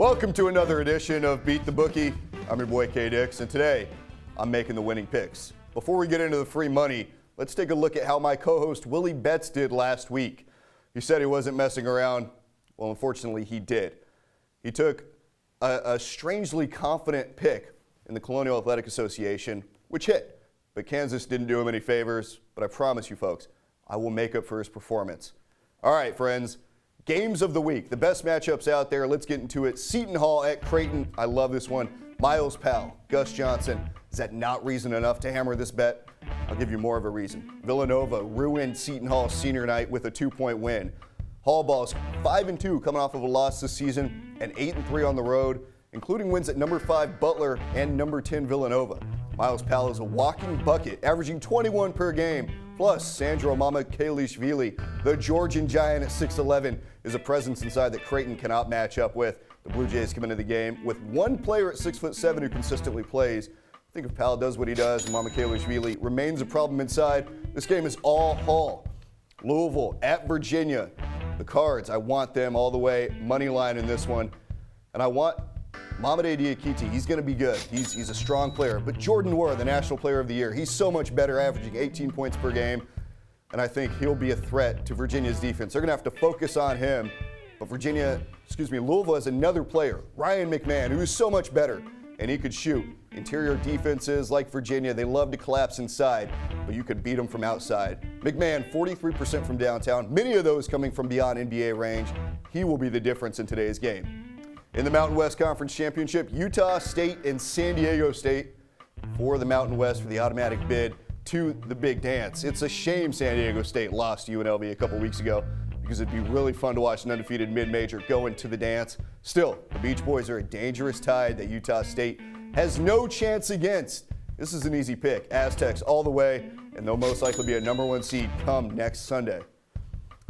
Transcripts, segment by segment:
Welcome to another edition of Beat the Bookie. I'm your boy Kienan Dixon, and today I'm making the winning picks. Before we get into the free money, let's take a look at how my co-host Willie Betts did last week. He said he wasn't messing around. Well, unfortunately, he did. He took a strangely confident pick in the Colonial Athletic Association, which hit. But Kansas didn't do him any favors. But I promise you folks, I will make up for his performance. All right, friends. Games of the week, the best matchups out there. Let's get into it. Seton Hall at Creighton. I love this one. Miles Powell, Gus Johnson. Is that not reason enough to hammer this bet? I'll give you more of a reason. Villanova ruined Seton Hall's senior night with a 2-point win. Hall balls 5-2 coming off of a loss this season and 8-3 on the road, including wins at number 5 Butler and number 10 Villanova. Miles Powell is a walking bucket, averaging 21 per game. Plus, Sandro Mamakhalishvili, the Georgian giant at 6'11", is a presence inside that Creighton cannot match up with. The Blue Jays come into the game with one player at 6'7" who consistently plays. I think if Powell does what he does and Mamakhalishvili remains a problem inside, this game is all Hall. Louisville at Virginia. The Cards, I want them all the way. Money line in this one. And I want Mamadi Diakite. He's going to be good. He's a strong player. But Jordan Nwora, the National Player of the Year, he's so much better, averaging 18 points per game. And I think he'll be a threat to Virginia's defense. They're going to have to focus on him. But Louisville has another player, Ryan McMahon, who is so much better. And he could shoot. Interior defenses like Virginia, they love to collapse inside, but you could beat them from outside. McMahon, 43% from downtown, many of those coming from beyond NBA range. He will be the difference in today's game. In the Mountain West Conference Championship, Utah State and San Diego State for the Mountain West for the automatic bid to the big dance. It's a shame San Diego State lost to UNLV a couple weeks ago because it'd be really fun to watch an undefeated mid-major go into the dance. Still, the Beach Boys are a dangerous tide that Utah State has no chance against. This is an easy pick. Aztecs all the way, and they'll most likely be a #1 seed come next Sunday.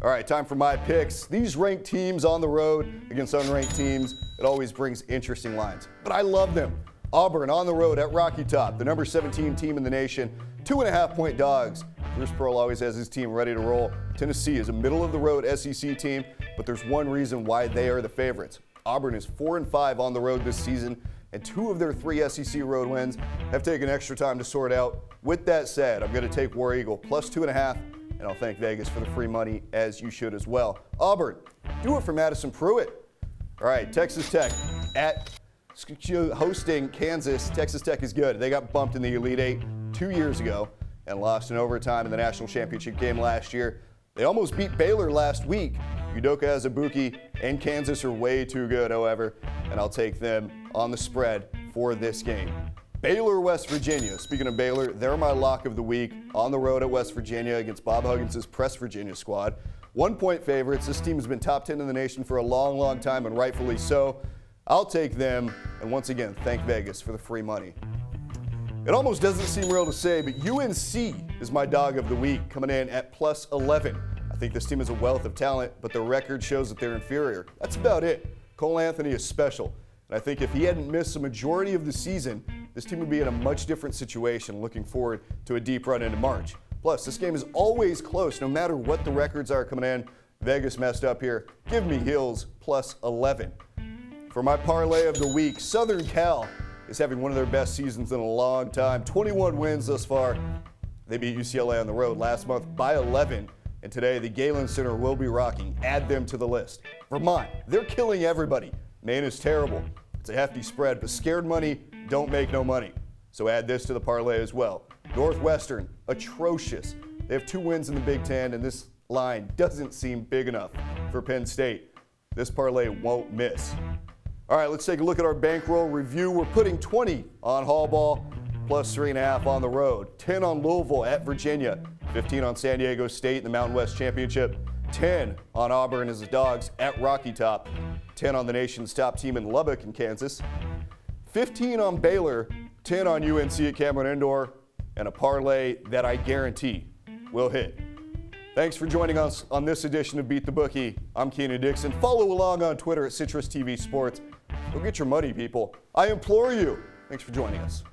All right, time for my picks. These ranked teams on the road against unranked teams, it always brings interesting lines, but I love them. Auburn on the road at Rocky Top, the number 17 team in the nation, 2.5-point dogs. Bruce Pearl always has his team ready to roll. Tennessee is a middle-of-the-road SEC team, but there's one reason why they are the favorites. Auburn is 4-5 on the road this season, and 2 of their 3 SEC road wins have taken extra time to sort out. With that said, I'm going to take War Eagle plus 2.5, and I'll thank Vegas for the free money, as you should as well. Auburn, do it for Madison Pruitt. All right, Texas Tech hosting Kansas. Texas Tech is good. They got bumped in the Elite Eight 2 years ago and lost in overtime in the national championship game last year. They almost beat Baylor last week. Udoka Azubuike and Kansas are way too good, however, and I'll take them on the spread for this game. Baylor, West Virginia. Speaking of Baylor, they're my lock of the week on the road at West Virginia against Bob Huggins' Press Virginia squad. 1-point favorites. This team has been top 10 in the nation for a long, long time, and rightfully so. I'll take them, and once again, thank Vegas for the free money. It almost doesn't seem real to say, but UNC is my dog of the week, coming in at plus 11. I think this team is a wealth of talent, but the record shows that they're inferior. That's about it. Cole Anthony is special, and I think if he hadn't missed a majority of the season, this team would be in a much different situation, looking forward to a deep run into March. Plus, this game is always close, no matter what the records are coming in. Vegas messed up here. Give me Hills plus 11. For my parlay of the week, Southern Cal is having one of their best seasons in a long time. 21 wins thus far. They beat UCLA on the road last month by 11. And today, the Galen Center will be rocking. Add them to the list. Vermont, they're killing everybody. Maine is terrible. It's a hefty spread, but scared money don't make no money. So add this to the parlay as well. Northwestern, atrocious. They have 2 wins in the Big Ten, and this line doesn't seem big enough for Penn State. This parlay won't miss. All right, let's take a look at our bankroll review. We're putting 20 on Hall ball, plus 3.5 on the road. 10 on Louisville at Virginia. 15 on San Diego State in the Mountain West Championship. 10 on Auburn as the Dogs at Rocky Top. 10 on the nation's top team in Lubbock in Kansas. 15 on Baylor. 10 on UNC at Cameron Indoor. And a parlay that I guarantee will hit. Thanks for joining us on this edition of Beat the Bookie. I'm Kienan Dixon. Follow along on Twitter at CitrusTV Sports. Go get your money, people. I implore you. Thanks for joining us.